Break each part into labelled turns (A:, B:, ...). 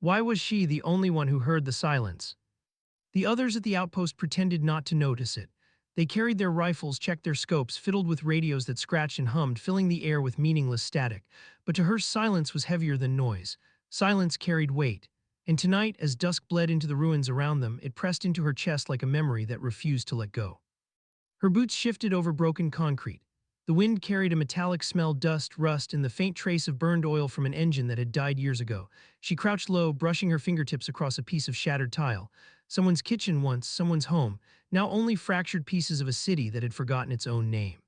A: Why was she the only one who heard the silence? The others at the outpost pretended not to notice it. They carried their rifles, checked their scopes, fiddled with radios that scratched and hummed, filling the air with meaningless static. But to her, silence was heavier than noise. Silence carried weight. And tonight, as dusk bled into the ruins around them, it pressed into her chest like a memory that refused to let go. Her boots shifted over broken concrete. The wind carried a metallic smell, dust, rust, and the faint trace of burned oil from an engine that had died years ago. She crouched low, brushing her fingertips across a piece of shattered tile. Someone's kitchen once, someone's home, now only fractured pieces of a city that had forgotten its own name.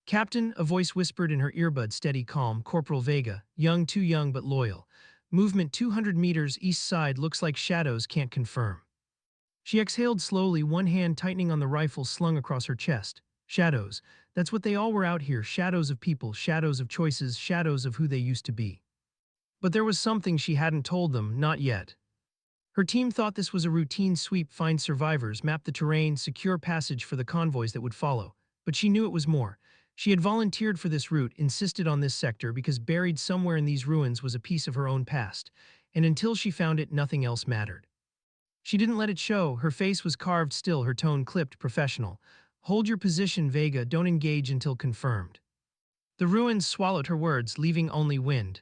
A: "Captain," a voice whispered in her earbud, steady, calm. "Corporal Vega, young, too young but loyal. Movement 200 meters east side, looks like shadows, can't confirm." She exhaled slowly, one hand tightening on the rifle slung across her chest. Shadows. That's what they all were out here, shadows of people, shadows of choices, shadows of who they used to be. But there was something she hadn't told them, not yet. Her team thought this was a routine sweep, find survivors, map the terrain, secure passage for the convoys that would follow. But she knew it was more. She had volunteered for this route, insisted on this sector, because buried somewhere in these ruins was a piece of her own past. And until she found it, nothing else mattered. She didn't let it show. Her face was carved still, her tone clipped, professional. "Hold your position, Vega, don't engage until confirmed." The ruins swallowed her words, leaving only wind.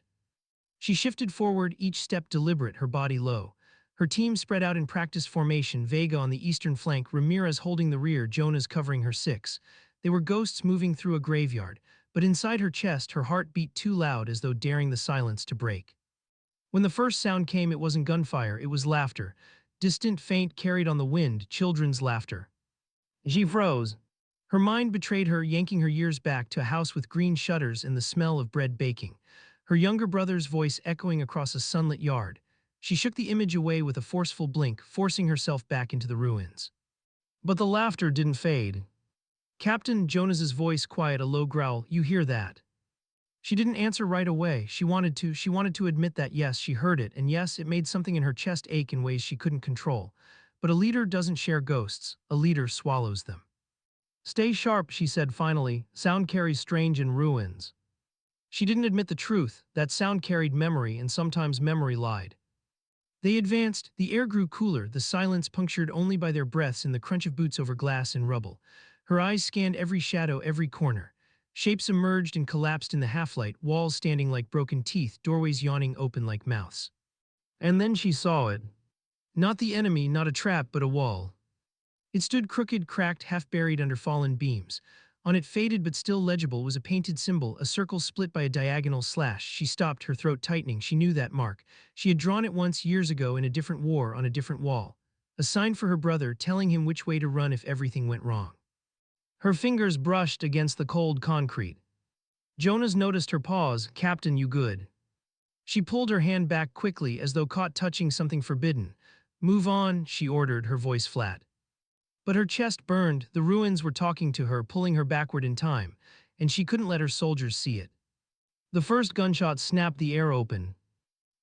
A: She shifted forward, each step deliberate, her body low. Her team spread out in practice formation, Vega on the eastern flank, Ramirez holding the rear, Jonas covering her six. They were ghosts moving through a graveyard, but inside her chest, her heart beat too loud, as though daring the silence to break. When the first sound came, it wasn't gunfire, it was laughter. Distant, faint, carried on the wind, children's laughter. She froze. Her mind betrayed her, yanking her years back to a house with green shutters and the smell of bread baking. Her younger brother's voice echoing across a sunlit yard. She shook the image away with a forceful blink, forcing herself back into the ruins. But the laughter didn't fade. "Captain," Jonas's voice quiet, a low growl, "you hear that?" She didn't answer right away. She wanted to admit that yes, she heard it, and yes, it made something in her chest ache in ways she couldn't control. But a leader doesn't share ghosts, a leader swallows them. "Stay sharp," she said finally. "Sound carries strange in ruins." She didn't admit the truth. That sound carried memory, and sometimes memory lied. They advanced. The air grew cooler, the silence punctured only by their breaths and the crunch of boots over glass and rubble. Her eyes scanned every shadow, every corner. Shapes emerged and collapsed in the half-light, walls standing like broken teeth, doorways yawning open like mouths. And then she saw it. Not the enemy, not a trap, but a wall. It stood crooked, cracked, half-buried under fallen beams. On it, faded but still legible, was a painted symbol, a circle split by a diagonal slash. She stopped, her throat tightening. She knew that mark. She had drawn it once years ago in a different war, on a different wall. A sign for her brother, telling him which way to run if everything went wrong. Her fingers brushed against the cold concrete. Jonas noticed her pause. "Captain, you good?" She pulled her hand back quickly, as though caught touching something forbidden. "Move on," she ordered, her voice flat. But her chest burned. The ruins were talking to her, pulling her backward in time, and she couldn't let her soldiers see it. The first gunshot snapped the air open.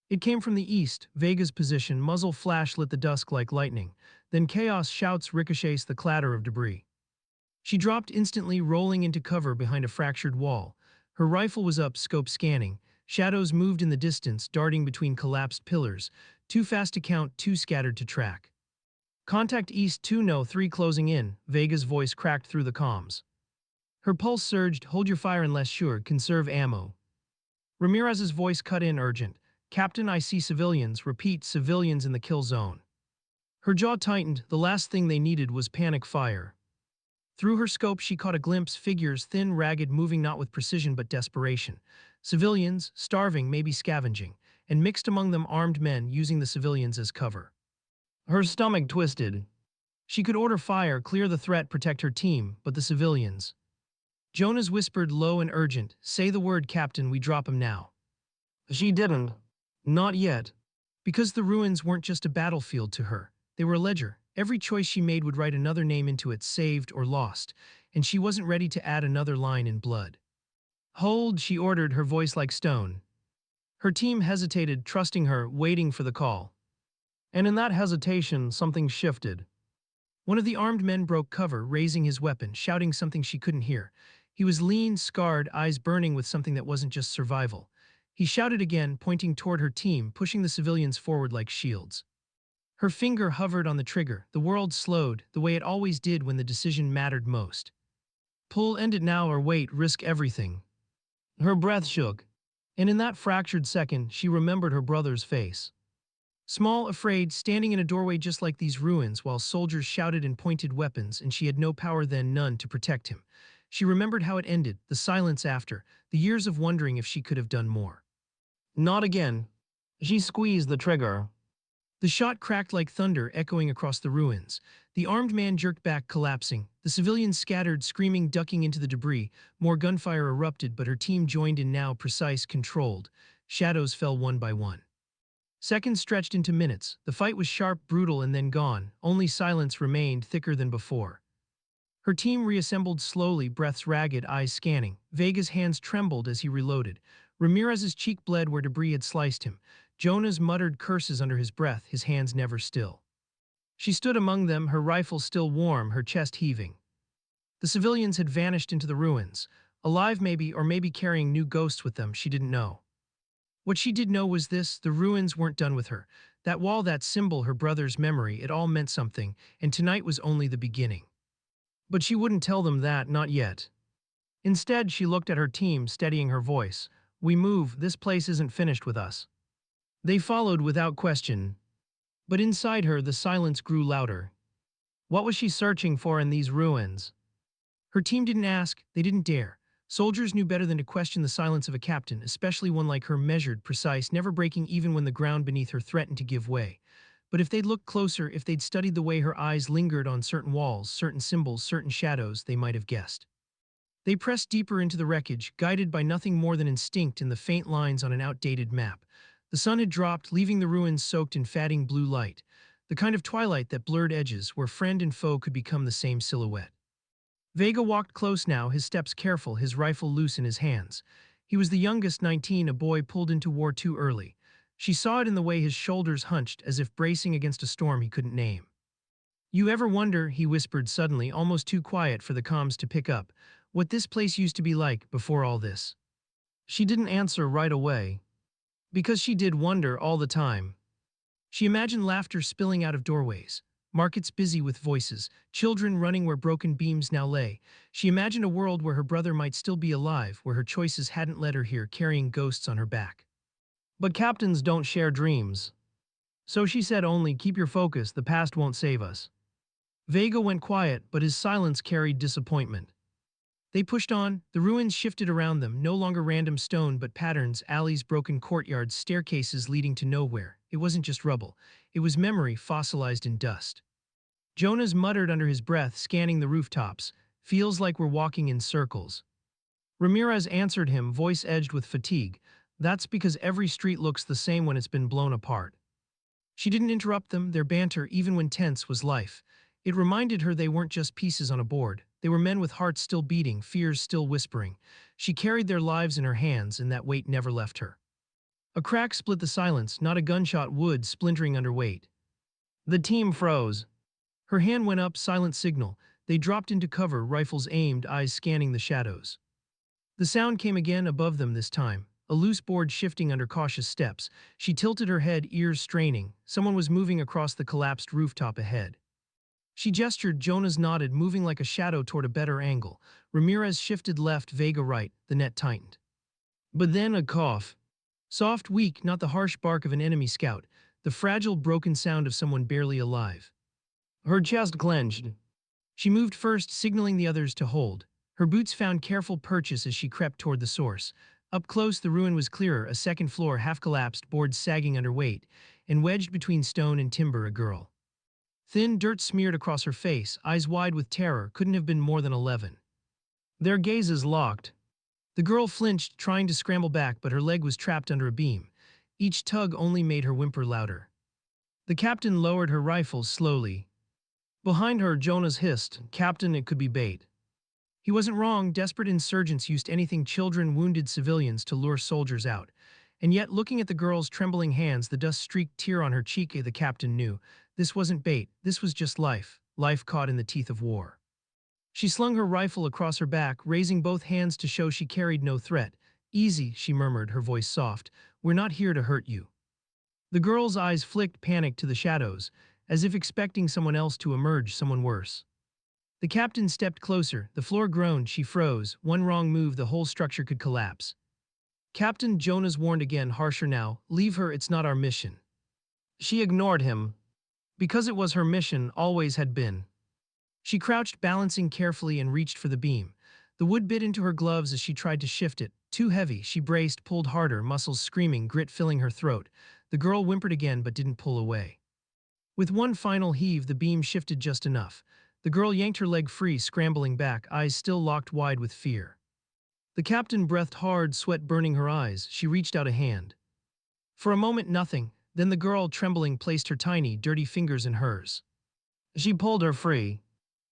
A: It came from the east, Vega's position, muzzle flash lit the dusk like lightning. Then chaos, shouts, ricochets, the clatter of debris. She dropped instantly, rolling into cover behind a fractured wall. Her rifle was up, scope scanning. Shadows moved in the distance, darting between collapsed pillars. Too fast to count, too scattered to track. "Contact east 203 closing in," Vega's voice cracked through the comms. Her pulse surged. "Hold your fire unless sure, conserve ammo." Ramirez's voice cut in, urgent. "Captain, I see civilians. Repeat, civilians in the kill zone." Her jaw tightened. The last thing they needed was panic fire. Through her scope she caught a glimpse, figures, thin, ragged, moving not with precision but desperation. Civilians, starving, maybe scavenging, and mixed among them armed men using the civilians as cover. Her stomach twisted. She could order fire, clear the threat, protect her team, but the civilians. Jonas whispered, low and urgent, "Say the word, Captain, we drop him now." She didn't. Not yet. Because the ruins weren't just a battlefield to her. They were a ledger. Every choice she made would write another name into it, saved or lost, and she wasn't ready to add another line in blood. "Hold," she ordered, her voice like stone. Her team hesitated, trusting her, waiting for the call. And in that hesitation, something shifted. One of the armed men broke cover, raising his weapon, shouting something she couldn't hear. He was lean, scarred, eyes burning with something that wasn't just survival. He shouted again, pointing toward her team, pushing the civilians forward like shields. Her finger hovered on the trigger. The world slowed, the way it always did when the decision mattered most. Pull, end it now or wait, risk everything. Her breath shook, and in that fractured second, she remembered her brother's face. Small, afraid, standing in a doorway just like these ruins while soldiers shouted and pointed weapons, and she had no power then, none, to protect him. She remembered how it ended, the silence after, the years of wondering if she could have done more. Not again. She squeezed the trigger. The shot cracked like thunder, echoing across the ruins. The armed man jerked back, collapsing. The civilians scattered, screaming, ducking into the debris. More gunfire erupted, but her team joined in now, precise, controlled. Shadows fell one by one. Seconds stretched into minutes. The fight was sharp, brutal, and then gone. Only silence remained, thicker than before. Her team reassembled slowly, breaths ragged, eyes scanning. Vega's hands trembled as he reloaded. Ramirez's cheek bled where debris had sliced him. Jonah's muttered curses under his breath, his hands never still. She stood among them, her rifle still warm, her chest heaving. The civilians had vanished into the ruins. Alive maybe, or maybe carrying new ghosts with them, she didn't know. What she did know was this: the ruins weren't done with her. That wall, that symbol, her brother's memory, it all meant something, and tonight was only the beginning. But she wouldn't tell them that, not yet. Instead, she looked at her team, steadying her voice. We move, this place isn't finished with us. They followed without question. But inside her, the silence grew louder. What was she searching for in these ruins? Her team didn't ask, they didn't dare. Soldiers knew better than to question the silence of a captain, especially one like her, measured, precise, never breaking even when the ground beneath her threatened to give way. But if they'd looked closer, if they'd studied the way her eyes lingered on certain walls, certain symbols, certain shadows, they might have guessed. They pressed deeper into the wreckage, guided by nothing more than instinct and the faint lines on an outdated map. The sun had dropped, leaving the ruins soaked in fading blue light, the kind of twilight that blurred edges where friend and foe could become the same silhouette. Vega walked close now, his steps careful, his rifle loose in his hands. He was the youngest, 19, a boy pulled into war too early. She saw it in the way his shoulders hunched, as if bracing against a storm he couldn't name. You ever wonder, he whispered suddenly, almost too quiet for the comms to pick up, what this place used to be like before all this? She didn't answer right away. Because she did wonder all the time. She imagined laughter spilling out of doorways, markets busy with voices, children running where broken beams now lay. She imagined a world where her brother might still be alive, where her choices hadn't led her here, carrying ghosts on her back. But captains don't share dreams. So she said only, keep your focus, the past won't save us. Vega went quiet, but his silence carried disappointment. They pushed on, the ruins shifted around them, no longer random stone but patterns, alleys, broken courtyards, staircases leading to nowhere. It wasn't just rubble, it was memory fossilized in dust. Jonas muttered under his breath, scanning the rooftops. Feels like we're walking in circles. Ramirez answered him, voice edged with fatigue. That's because every street looks the same when it's been blown apart. She didn't interrupt them, their banter, even when tense, was life. It reminded her they weren't just pieces on a board. They were men with hearts still beating, fears still whispering. She carried their lives in her hands, and that weight never left her. A crack split the silence, not a gunshot, wood splintering under weight. The team froze. Her hand went up, silent signal. They dropped into cover, rifles aimed, eyes scanning the shadows. The sound came again, above them this time. A loose board shifting under cautious steps. She tilted her head, ears straining. Someone was moving across the collapsed rooftop ahead. She gestured, Jonas nodded, moving like a shadow toward a better angle. Ramirez shifted left, Vega right, the net tightened. But then a cough. Soft, weak, not the harsh bark of an enemy scout, the fragile, broken sound of someone barely alive. Her chest clenched. She moved first, signaling the others to hold. Her boots found careful purchase as she crept toward the source. Up close, the ruin was clearer, a second floor half-collapsed, boards sagging under weight, and wedged between stone and timber, a girl. Thin dirt smeared across her face, eyes wide with terror, couldn't have been more than 11. Their gazes locked. The girl flinched, trying to scramble back, but her leg was trapped under a beam. Each tug only made her whimper louder. The captain lowered her rifle slowly. Behind her, Jonas hissed, Captain, it could be bait. He wasn't wrong, desperate insurgents used anything, children, wounded civilians, to lure soldiers out. And yet, looking at the girl's trembling hands, the dust-streaked tear on her cheek, the captain knew. This wasn't bait, this was just life, life caught in the teeth of war. She slung her rifle across her back, raising both hands to show she carried no threat. Easy, she murmured, her voice soft. We're not here to hurt you. The girl's eyes flicked panic to the shadows, as if expecting someone else to emerge, someone worse. The captain stepped closer, the floor groaned, she froze. One wrong move, the whole structure could collapse. Captain Jonas warned again, harsher now, leave her, it's not our mission. She ignored him. Because it was her mission, always had been. She crouched, balancing carefully, and reached for the beam. The wood bit into her gloves as she tried to shift it. Too heavy, she braced, pulled harder, muscles screaming, grit filling her throat. The girl whimpered again but didn't pull away. With one final heave, the beam shifted just enough. The girl yanked her leg free, scrambling back, eyes still locked wide with fear. The captain breathed hard, sweat burning her eyes. She reached out a hand. For a moment, nothing. Then the girl, trembling, placed her tiny, dirty fingers in hers. She pulled her free.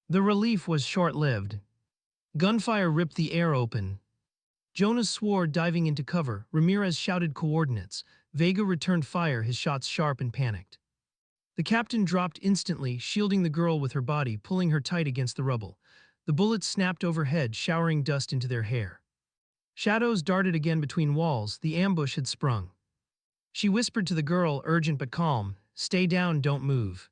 A: The relief was short-lived. Gunfire ripped the air open. Jonas swore, diving into cover. Ramirez shouted coordinates. Vega returned fire, his shots sharp and panicked. The captain dropped instantly, shielding the girl with her body, pulling her tight against the rubble. The bullets snapped overhead, showering dust into their hair. Shadows darted again between walls. The ambush had sprung. She whispered to the girl, urgent but calm, stay down, don't move.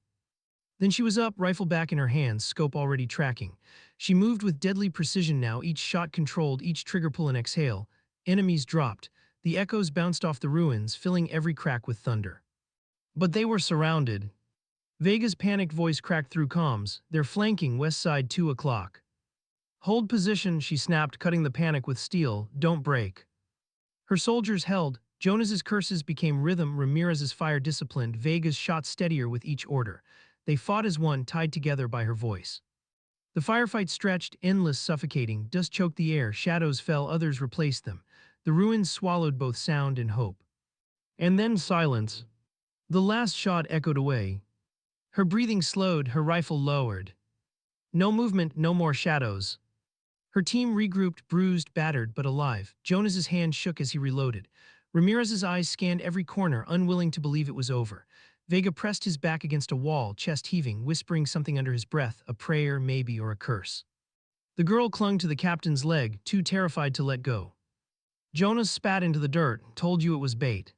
A: Then she was up, rifle back in her hands, scope already tracking. She moved with deadly precision now, each shot controlled, each trigger pull and exhale. Enemies dropped. The echoes bounced off the ruins, filling every crack with thunder. But they were surrounded. Vega's panicked voice cracked through comms. They're flanking, west side, 2 o'clock. Hold position, she snapped, cutting the panic with steel. Don't break. Her soldiers held. Jonas's curses became rhythm, Ramirez's fire disciplined, Vega's shot steadier with each order. They fought as one, tied together by her voice. The firefight stretched, endless, suffocating. Dust choked the air, shadows fell, others replaced them. The ruins swallowed both sound and hope. And then silence. The last shot echoed away. Her breathing slowed, her rifle lowered. No movement, no more shadows. Her team regrouped, bruised, battered, but alive. Jonas's hand shook as he reloaded. Ramirez's eyes scanned every corner, unwilling to believe it was over. Vega pressed his back against a wall, chest heaving, whispering something under his breath, a prayer, maybe, or a curse. The girl clung to the captain's leg, too terrified to let go. Jonas spat into the dirt, told you it was bait.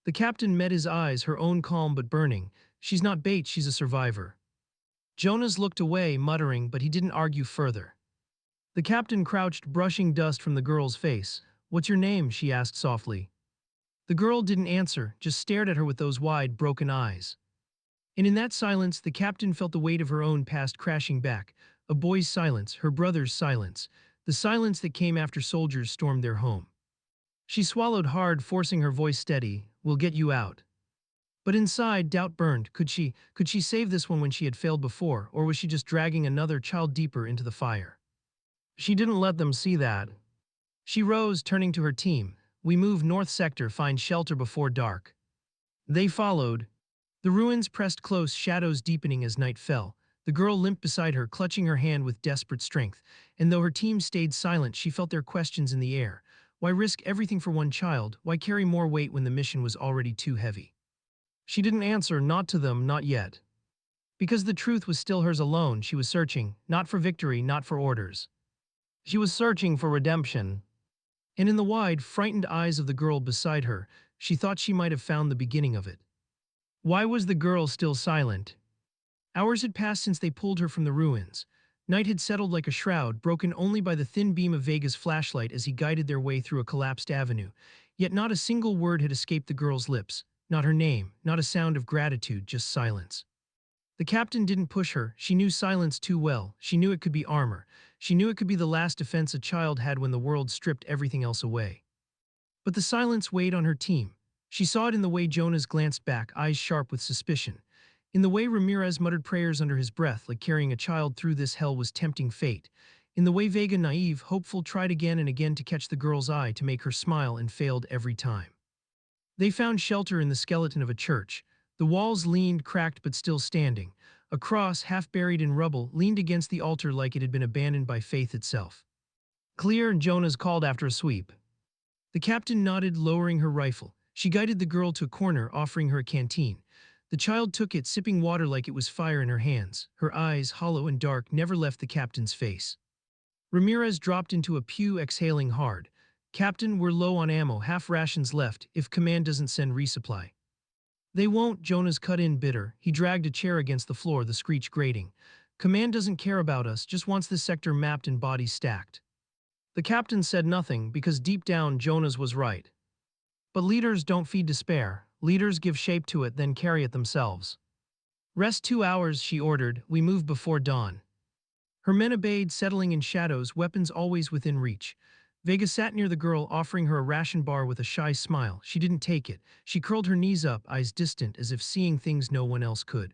A: The captain met his eyes, her own calm but burning. She's not bait, she's a survivor. Jonas looked away, muttering, but he didn't argue further. The captain crouched, brushing dust from the girl's face. What's your name? She asked softly. The girl didn't answer, just stared at her with those wide, broken eyes. And in that silence, the captain felt the weight of her own past crashing back. A boy's silence, her brother's silence, the silence that came after soldiers stormed their home. She swallowed hard, forcing her voice steady. We'll get you out. But inside, doubt burned. Could she save this one when she had failed before, or was she just dragging another child deeper into the fire? She didn't let them see that. She rose, turning to her team. We move north sector, find shelter before dark. They followed. The ruins pressed close, shadows deepening as night fell. The girl limped beside her, clutching her hand with desperate strength. And though her team stayed silent, she felt their questions in the air. Why risk everything for one child? Why carry more weight when the mission was already too heavy? She didn't answer, not to them, not yet. Because the truth was still hers alone, she was searching, not for victory, not for orders. She was searching for redemption. And in the wide, frightened eyes of the girl beside her, she thought she might have found the beginning of it. Why was the girl still silent? Hours had passed since they pulled her from the ruins. Night had settled like a shroud, broken only by the thin beam of Vega's flashlight as he guided their way through a collapsed avenue. Yet not a single word had escaped the girl's lips. Not her name, not a sound of gratitude, just silence. The captain didn't push her. She knew silence too well. She knew it could be armor. She knew it could be the last defense a child had when the world stripped everything else away. But the silence weighed on her team. She saw it in the way Jonas glanced back, eyes sharp with suspicion. In the way Ramirez muttered prayers under his breath, like carrying a child through this hell was tempting fate. In the way Vega, naive, hopeful, tried again and again to catch the girl's eye, to make her smile, and failed every time. They found shelter in the skeleton of a church. The walls leaned, cracked but still standing. A cross, half buried in rubble, leaned against the altar like it had been abandoned by faith itself. Clear, Jonas called after a sweep. The captain nodded, lowering her rifle. She guided the girl to a corner, offering her a canteen. The child took it, sipping water like it was fire in her hands. Her eyes, hollow and dark, never left the captain's face. Ramirez dropped into a pew, exhaling hard. Captain, we're low on ammo, half rations left, if command doesn't send resupply. They won't, Jonas cut in bitter. He dragged a chair against the floor, the screech grating. Command doesn't care about us, just wants this sector mapped and bodies stacked. The captain said nothing because deep down Jonas was right. But leaders don't feed despair. Leaders give shape to it, then carry it themselves. Rest 2 hours, she ordered. We move before dawn. Her men obeyed, settling in shadows, weapons always within reach. Vega sat near the girl, offering her a ration bar with a shy smile. She didn't take it. She curled her knees up, eyes distant, as if seeing things no one else could.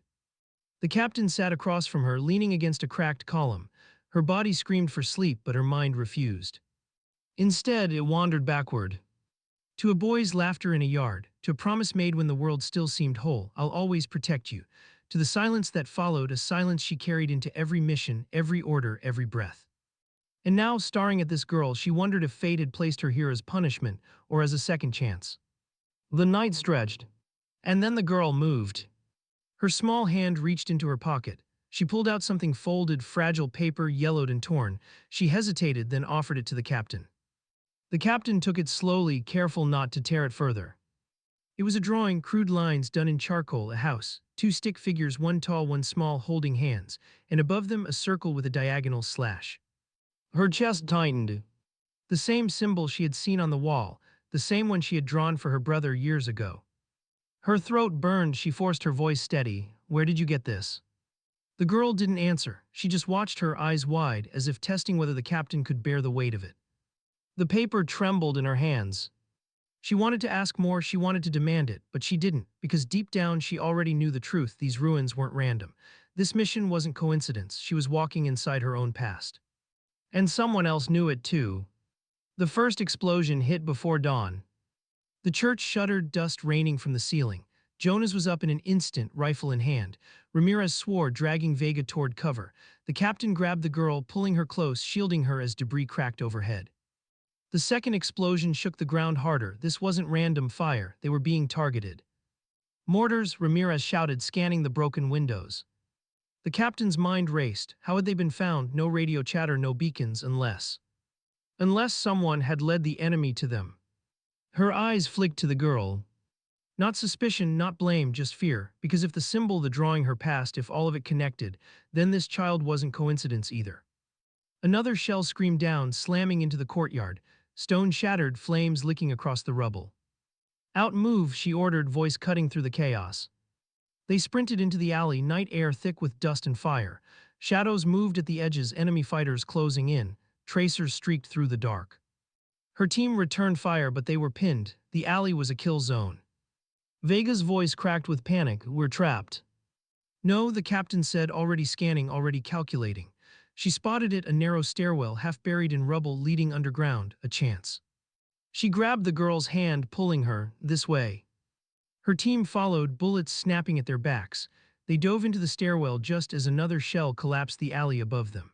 A: The captain sat across from her, leaning against a cracked column. Her body screamed for sleep, but her mind refused. Instead, it wandered backward. To a boy's laughter in a yard, to a promise made when the world still seemed whole, I'll always protect you. To the silence that followed, a silence she carried into every mission, every order, every breath. And now, staring at this girl, she wondered if fate had placed her here as punishment or as a second chance. The night stretched, and then the girl moved. Her small hand reached into her pocket. She pulled out something folded, fragile paper, yellowed and torn. She hesitated, then offered it to the captain. The captain took it slowly, careful not to tear it further. It was a drawing, crude lines done in charcoal, a house, 2 stick figures, one tall, one small, holding hands, and above them a circle with a diagonal slash. Her chest tightened. The same symbol she had seen on the wall, the same one she had drawn for her brother years ago. Her throat burned, she forced her voice steady. Where did you get this? The girl didn't answer. She just watched, her eyes wide, as if testing whether the captain could bear the weight of it. The paper trembled in her hands. She wanted to ask more, she wanted to demand it, but she didn't, because deep down she already knew the truth. These ruins weren't random. This mission wasn't coincidence. She was walking inside her own past. And someone else knew it too. The first explosion hit before dawn. The church shuddered, dust raining from the ceiling. Jonas was up in an instant, rifle in hand. Ramirez swore, dragging Vega toward cover. The captain grabbed the girl, pulling her close, shielding her as debris cracked overhead. The second explosion shook the ground harder. This wasn't random fire. They were being targeted. Mortars, Ramirez shouted, scanning the broken windows. The captain's mind raced. How had they been found? No radio chatter, no beacons, unless someone had led the enemy to them. Her eyes flicked to the girl. Not suspicion, not blame, just fear, because if the symbol, the drawing her past, if all of it connected, then this child wasn't coincidence either. Another shell screamed down, slamming into the courtyard. Stone shattered, flames licking across the rubble. Out, move, she ordered, voice cutting through the chaos. They sprinted into the alley, night air thick with dust and fire. Shadows moved at the edges, enemy fighters closing in. Tracers streaked through the dark. Her team returned fire, but they were pinned. The alley was a kill zone. Vega's voice cracked with panic. We're trapped. No, the captain said, already scanning, already calculating. She spotted it, a narrow stairwell, half buried in rubble, leading underground, a chance. She grabbed the girl's hand, pulling her, this way. Her team followed, bullets snapping at their backs. They dove into the stairwell just as another shell collapsed the alley above them.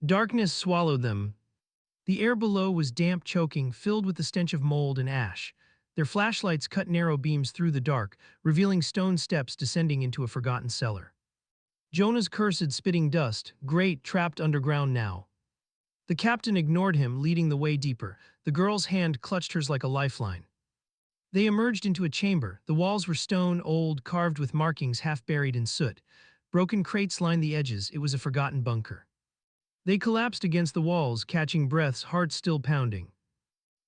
A: Darkness swallowed them. The air below was damp, choking, filled with the stench of mold and ash. Their flashlights cut narrow beams through the dark, revealing stone steps descending into a forgotten cellar. Jonas cursed, spitting dust. Great, trapped underground now. The captain ignored him, leading the way deeper. The girl's hand clutched hers like a lifeline. They emerged into a chamber. The walls were stone, old, carved with markings half buried in soot. Broken crates lined the edges. It was a forgotten bunker. They collapsed against the walls, catching breaths, hearts still pounding.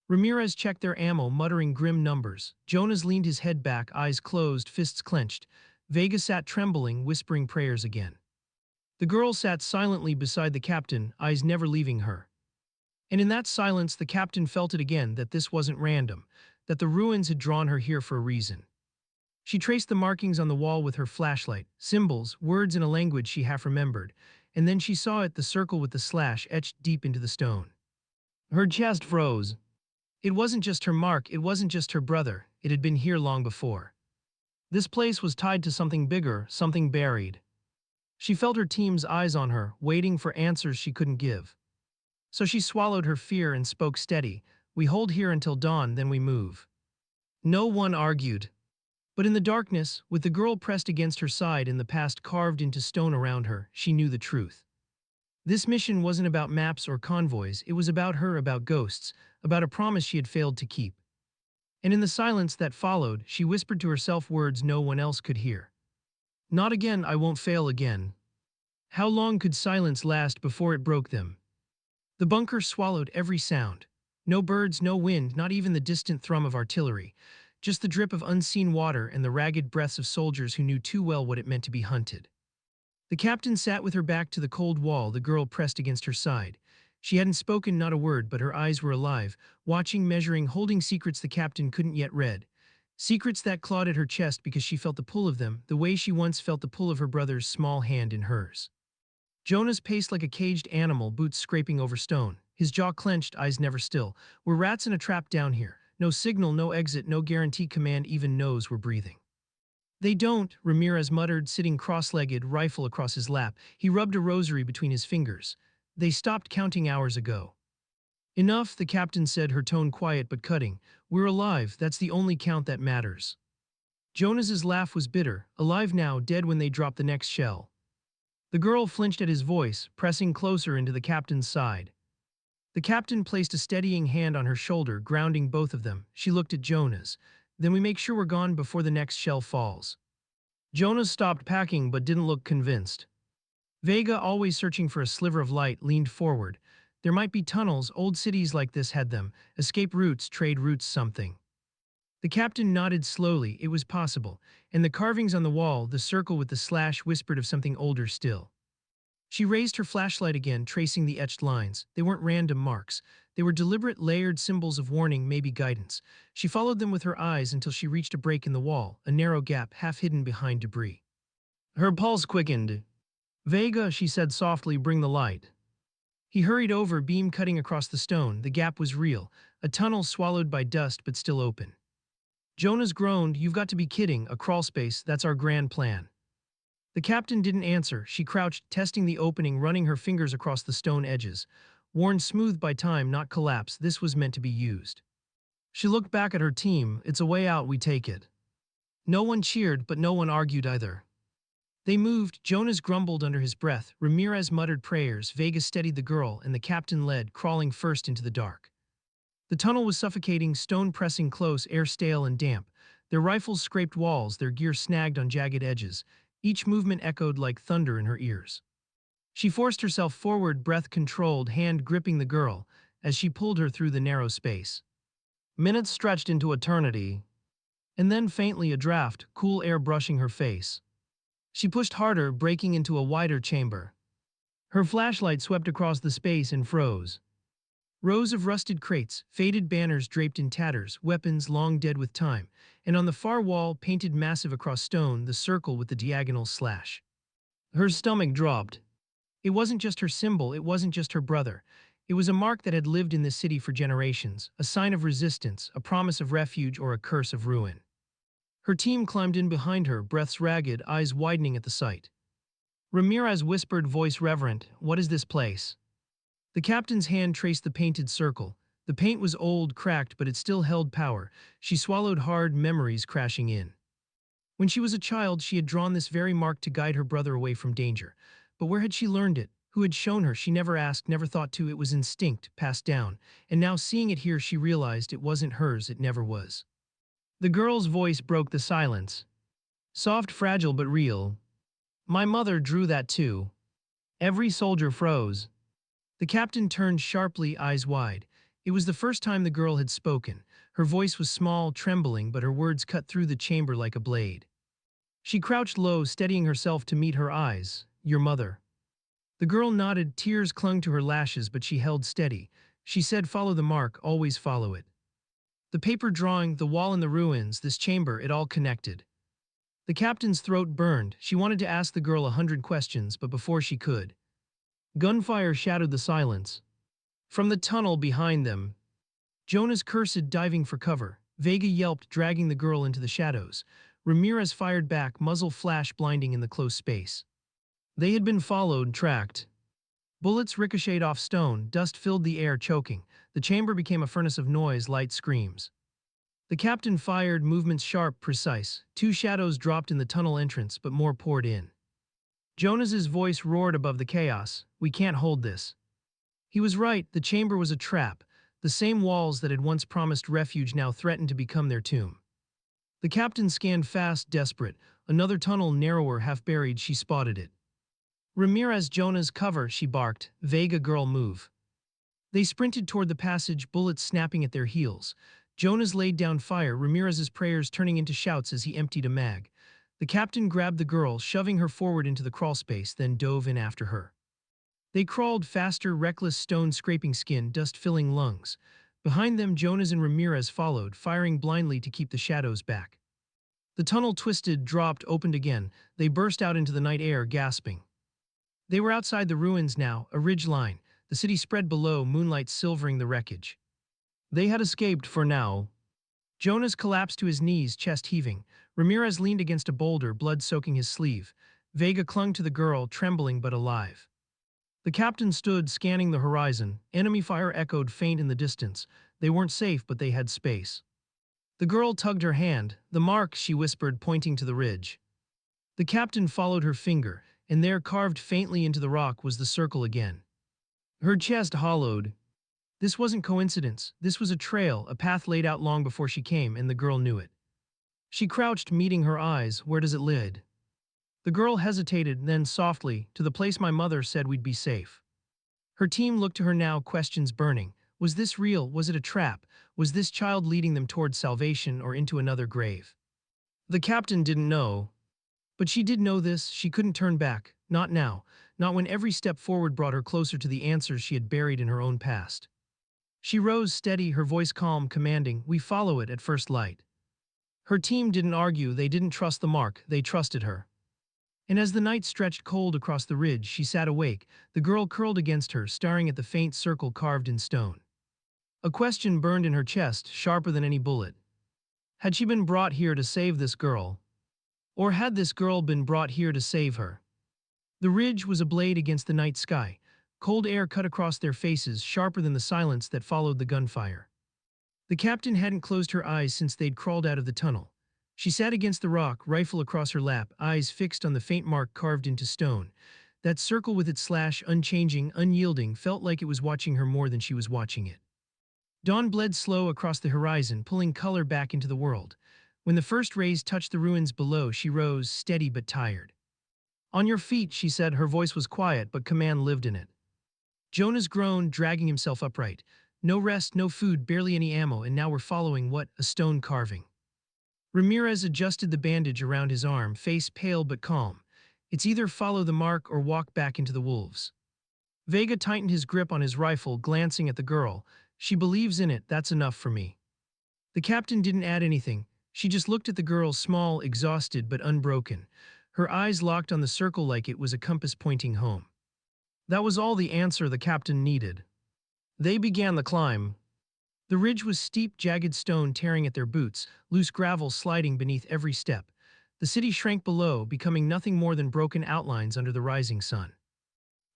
A: Ramirez checked their ammo, muttering grim numbers. Jonas leaned his head back, eyes closed, fists clenched. Vega sat trembling, whispering prayers again. The girl sat silently beside the captain, eyes never leaving her. And in that silence, the captain felt it again, that this wasn't random, that the ruins had drawn her here for a reason. She traced the markings on the wall with her flashlight, symbols, words in a language she half remembered, and then she saw it, the circle with the slash etched deep into the stone. Her chest froze. It wasn't just her mark, it wasn't just her brother, it had been here long before. This place was tied to something bigger, something buried. She felt her team's eyes on her, waiting for answers she couldn't give. So she swallowed her fear and spoke steady. We hold here until dawn, then we move. No one argued. But in the darkness, with the girl pressed against her side and the past carved into stone around her, she knew the truth. This mission wasn't about maps or convoys, it was about her, about ghosts, about a promise she had failed to keep. And in the silence that followed, she whispered to herself words no one else could hear. Not again, I won't fail again. How long could silence last before it broke them? The bunker swallowed every sound. No birds, no wind, not even the distant thrum of artillery. Just the drip of unseen water and the ragged breaths of soldiers who knew too well what it meant to be hunted. The captain sat with her back to the cold wall, the girl pressed against her side. She hadn't spoken not a word, but her eyes were alive, watching, measuring, holding secrets the captain couldn't yet read. Secrets that clawed at her chest because she felt the pull of them, the way she once felt the pull of her brother's small hand in hers. Jonas paced like a caged animal, boots scraping over stone, his jaw clenched, eyes never still. We're rats in a trap down here. No signal, no exit, no guarantee command even knows we're breathing. They don't, Ramirez muttered, sitting cross-legged, rifle across his lap. He rubbed a rosary between his fingers. They stopped counting hours ago. Enough, the captain said, her tone quiet but cutting. We're alive, that's the only count that matters. Jonas's laugh was bitter, alive now, dead when they dropped the next shell. The girl flinched at his voice, pressing closer into the captain's side. The captain placed a steadying hand on her shoulder, grounding both of them. She looked at Jonas. Then we make sure we're gone before the next shell falls. Jonas stopped packing but didn't look convinced. Vega, always searching for a sliver of light, leaned forward. There might be tunnels, old cities like this had them, escape routes, trade routes, something. The captain nodded slowly, it was possible, and the carvings on the wall, the circle with the slash, whispered of something older still. She raised her flashlight again, tracing the etched lines. They weren't random marks. They were deliberate, layered symbols of warning, maybe guidance. She followed them with her eyes until she reached a break in the wall, a narrow gap half hidden behind debris. Her pulse quickened. Vega, she said softly, bring the light. He hurried over, beam cutting across the stone. The gap was real, a tunnel swallowed by dust but still open. Jonas groaned, you've got to be kidding, a crawlspace, that's our grand plan. The captain didn't answer. She crouched, testing the opening, running her fingers across the stone edges. Worn smooth by time, not collapse, this was meant to be used. She looked back at her team. It's a way out, we take it. No one cheered, but no one argued either. They moved. Jonas grumbled under his breath. Ramirez muttered prayers. Vega steadied the girl, and the captain led, crawling first into the dark. The tunnel was suffocating, stone pressing close, air stale and damp. Their rifles scraped walls, their gear snagged on jagged edges. Each movement echoed like thunder in her ears. She forced herself forward, breath controlled, hand gripping the girl, as she pulled her through the narrow space. Minutes stretched into eternity, and then faintly a draft, cool air brushing her face. She pushed harder, breaking into a wider chamber. Her flashlight swept across the space and froze. Rows of rusted crates, faded banners draped in tatters, weapons long dead with time, and on the far wall, painted massive across stone, the circle with the diagonal slash. Her stomach dropped. It wasn't just her symbol, it wasn't just her brother. It was a mark that had lived in this city for generations, a sign of resistance, a promise of refuge, or a curse of ruin. Her team climbed in behind her, breaths ragged, eyes widening at the sight. Ramirez whispered, voice reverent, what is this place? The captain's hand traced the painted circle. The paint was old, cracked, but it still held power. She swallowed hard, memories crashing in. When she was a child, she had drawn this very mark to guide her brother away from danger. But where had she learned it? Who had shown her? She never asked, never thought to. It was instinct, passed down. And now seeing it here, she realized it wasn't hers, it never was. The girl's voice broke the silence. Soft, fragile, but real. My mother drew that too. Every soldier froze. The captain turned sharply, eyes wide. It was the first time the girl had spoken. Her voice was small, trembling, but her words cut through the chamber like a blade. She crouched low, steadying herself to meet her eyes. Your mother. The girl nodded, tears clung to her lashes, but she held steady. She said, follow the mark, always follow it. The paper drawing, the wall in the ruins, this chamber, it all connected. The captain's throat burned. She wanted to ask the girl 100 questions, but before she could, gunfire shattered the silence. From the tunnel behind them, Jonas cursed, diving for cover. Vega yelped, dragging the girl into the shadows. Ramirez fired back, muzzle flash blinding in the close space. They had been followed, tracked. Bullets ricocheted off stone, dust filled the air, choking. The chamber became a furnace of noise, light screams. The captain fired, movements sharp, precise. 2 shadows dropped in the tunnel entrance, but more poured in. Jonas's voice roared above the chaos. We can't hold this. He was right, the chamber was a trap. The same walls that had once promised refuge now threatened to become their tomb. The captain scanned fast, desperate. Another tunnel, narrower, half-buried, she spotted it. Ramirez, Jonah's cover, she barked. Vega, girl, move. They sprinted toward the passage, bullets snapping at their heels. Jonas laid down fire, Ramirez's prayers turning into shouts as he emptied a mag. The captain grabbed the girl, shoving her forward into the crawlspace, then dove in after her. They crawled faster, reckless, stone scraping skin, dust filling lungs. Behind them, Jonas and Ramirez followed, firing blindly to keep the shadows back. The tunnel twisted, dropped, opened again. They burst out into the night air, gasping. They were outside the ruins now, a ridge line. The city spread below, moonlight silvering the wreckage. They had escaped for now. Jonas collapsed to his knees, chest heaving. Ramirez leaned against a boulder, blood soaking his sleeve. Vega clung to the girl, trembling but alive. The captain stood, scanning the horizon. Enemy fire echoed faint in the distance. They weren't safe, but they had space. The girl tugged her hand. The mark, she whispered, pointing to the ridge. The captain followed her finger, and there, carved faintly into the rock, was the circle again. Her chest hollowed. This wasn't coincidence. This was a trail, a path laid out long before she came, and the girl knew it. She crouched, meeting her eyes. Where does it lead? The girl hesitated, then softly, to the place my mother said we'd be safe. Her team looked to her now, questions burning. Was this real? Was it a trap? Was this child leading them toward salvation or into another grave? The captain didn't know. But she did know this. She couldn't turn back. Not now. Not when every step forward brought her closer to the answers she had buried in her own past. She rose steady, her voice calm, commanding, "We follow it at first light." Her team didn't argue. They didn't trust the mark. They trusted her. And as the night stretched cold across the ridge, she sat awake, the girl curled against her, staring at the faint circle carved in stone. A question burned in her chest, sharper than any bullet. Had she been brought here to save this girl? Or had this girl been brought here to save her? The ridge was ablaze against the night sky. Cold air cut across their faces, sharper than the silence that followed the gunfire. The captain hadn't closed her eyes since they'd crawled out of the tunnel. She sat against the rock, rifle across her lap, eyes fixed on the faint mark carved into stone. That circle with its slash, unchanging, unyielding, felt like it was watching her more than she was watching it. Dawn bled slow across the horizon, pulling color back into the world. When the first rays touched the ruins below, she rose, steady but tired. "On your feet," she said. Her voice was quiet, but command lived in it. Jonas groaned, dragging himself upright. No rest, no food, barely any ammo, and now we're following what? A stone carving. Ramirez adjusted the bandage around his arm, face pale but calm. It's either follow the mark or walk back into the wolves. Vega tightened his grip on his rifle, glancing at the girl. She believes in it, that's enough for me. The captain didn't add anything. She just looked at the girl, small, exhausted but unbroken. Her eyes locked on the circle like it was a compass pointing home. That was all the answer the captain needed. They began the climb. The ridge was steep, jagged stone tearing at their boots, loose gravel sliding beneath every step. The city shrank below, becoming nothing more than broken outlines under the rising sun.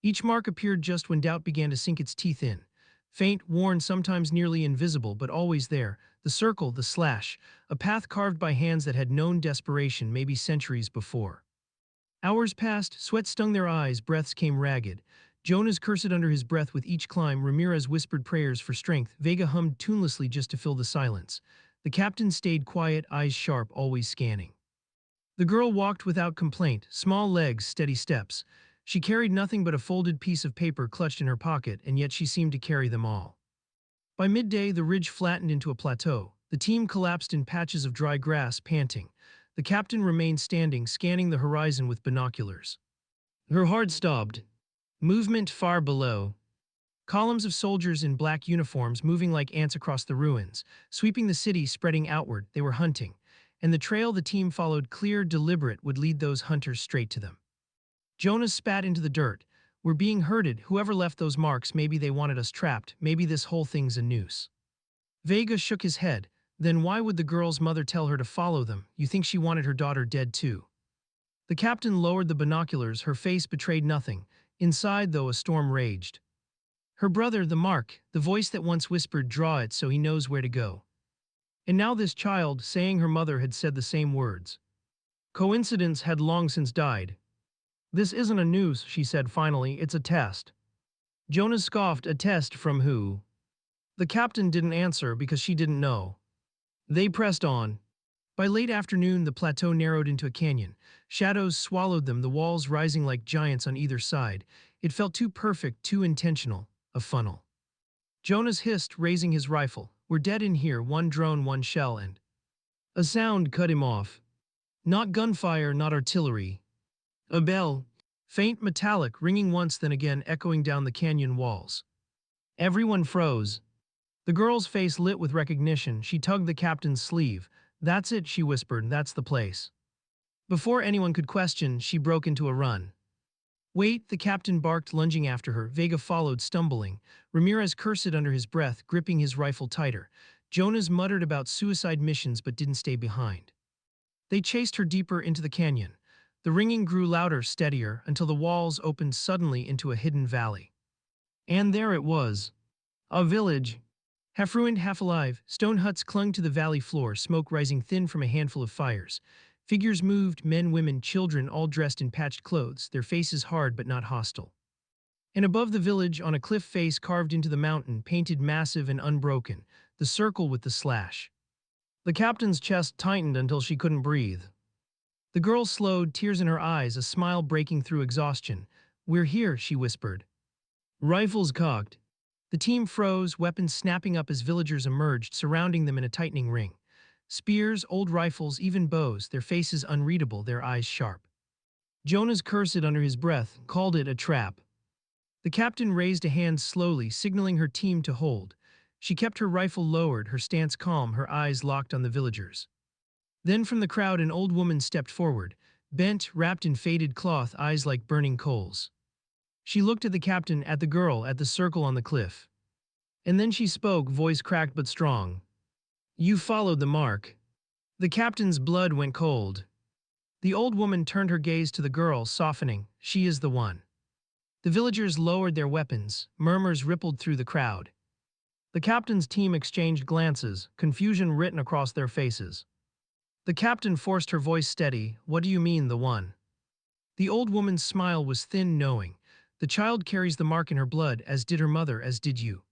A: Each mark appeared just when doubt began to sink its teeth in. Faint, worn, sometimes nearly invisible, but always there. The circle, the slash, a path carved by hands that had known desperation maybe centuries before. Hours passed, sweat stung their eyes, breaths came ragged. Jonas cursed under his breath with each climb. Ramirez whispered prayers for strength. Vega hummed tunelessly just to fill the silence. The captain stayed quiet, eyes sharp, always scanning. The girl walked without complaint, small legs, steady steps. She carried nothing but a folded piece of paper clutched in her pocket, and yet she seemed to carry them all. By midday, the ridge flattened into a plateau. The team collapsed in patches of dry grass, panting. The captain remained standing, scanning the horizon with binoculars. Her heart stopped. Movement far below. Columns of soldiers in black uniforms moving like ants across the ruins, sweeping the city, spreading outward. They were hunting. And the trail the team followed, clear, deliberate, would lead those hunters straight to them. Jonas spat into the dirt. We're being herded. Whoever left those marks, maybe they wanted us trapped. Maybe this whole thing's a noose. Vega shook his head. Then why would the girl's mother tell her to follow them? You think she wanted her daughter dead too? The captain lowered the binoculars. Her face betrayed nothing. Inside, though, a storm raged. Her brother, the mark, the voice that once whispered, "Draw it so he knows where to go." And now this child, saying her mother had said the same words. Coincidence had long since died. "This isn't a noose," she said finally, "it's a test." Jonas scoffed. "A test from who?" The captain didn't answer because she didn't know. They pressed on. By late afternoon, the plateau narrowed into a canyon. Shadows swallowed them, the walls rising like giants on either side. It felt too perfect, too intentional. A funnel. Jonas hissed, raising his rifle. We're dead in here, one drone, one shell, and a sound cut him off. Not gunfire, not artillery. A bell. Faint, metallic, ringing once then again, echoing down the canyon walls. Everyone froze. The girl's face lit with recognition. She tugged the captain's sleeve. That's it, she whispered. That's the place. Before anyone could question, she broke into a run. Wait, the captain barked, lunging after her. Vega followed, stumbling. Ramirez cursed under his breath, gripping his rifle tighter. Jonas muttered about suicide missions but didn't stay behind. They chased her deeper into the canyon. The ringing grew louder, steadier, until the walls opened suddenly into a hidden valley. And there it was. A village. Half ruined, half alive, stone huts clung to the valley floor, smoke rising thin from a handful of fires. Figures moved, men, women, children, all dressed in patched clothes, their faces hard but not hostile. And above the village, on a cliff face carved into the mountain, painted massive and unbroken, the circle with the slash. The captain's chest tightened until she couldn't breathe. The girl slowed, tears in her eyes, a smile breaking through exhaustion. We're here, she whispered. Rifles cocked. The team froze, weapons snapping up as villagers emerged, surrounding them in a tightening ring. Spears, old rifles, even bows, their faces unreadable, their eyes sharp. Jonas cursed under his breath, called it a trap. The captain raised a hand slowly, signaling her team to hold. She kept her rifle lowered, her stance calm, her eyes locked on the villagers. Then from the crowd an old woman stepped forward, bent, wrapped in faded cloth, eyes like burning coals. She looked at the captain, at the girl, at the circle on the cliff. And then she spoke, voice cracked but strong. You followed the mark. The captain's blood went cold. The old woman turned her gaze to the girl, softening. She is the one. The villagers lowered their weapons. Murmurs rippled through the crowd. The captain's team exchanged glances, confusion written across their faces. The captain forced her voice steady. What do you mean, the one? The old woman's smile was thin, knowing. The child carries the mark in her blood, as did her mother, as did you.